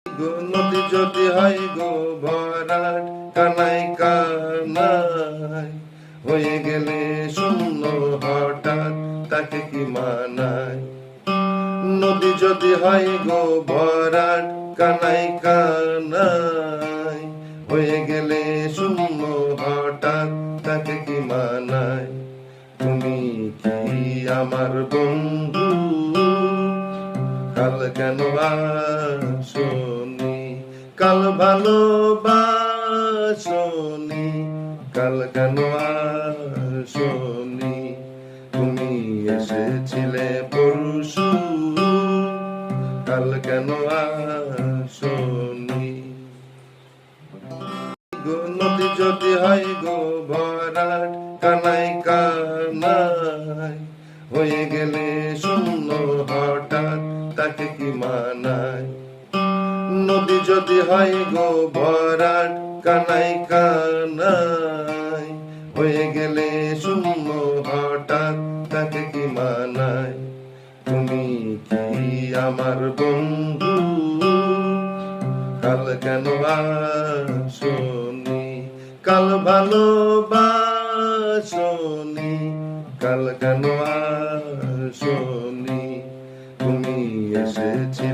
নদী যদি হয় গো ভরাট, কানাই কানাই হয়ে গেলে শূন্য হঠাৎ, তাকে কি মানায়? নদী যদি হয় গো ভরাট, কানাই কানাই হয়ে গেলে শূন্য হঠাৎ, তাকে কি মানায়? তুমি কি আমার বন্ধু, কাল কেন আসনি? কাল ভালোবাসনি, কাল কেন আসনি? তুমি এসেছিলে পরশু, কাল কেন আসনি? নদী যদি হয় গো ভরাট, কানাই কানাই হয়ে গেলে শূন্য হঠাৎ, তাকে কি মানায়? নদী যদি হয় গো ভরাট, কানাই কানাই হয়ে গেলে শূন্য হঠাৎ, তাকে কি মানায়? তুমি কি আমার বন্ধু, কাল কেন আসনি? কাল ভালোবাসনি, কাল কেন আসনি? তুমি এসেছিলে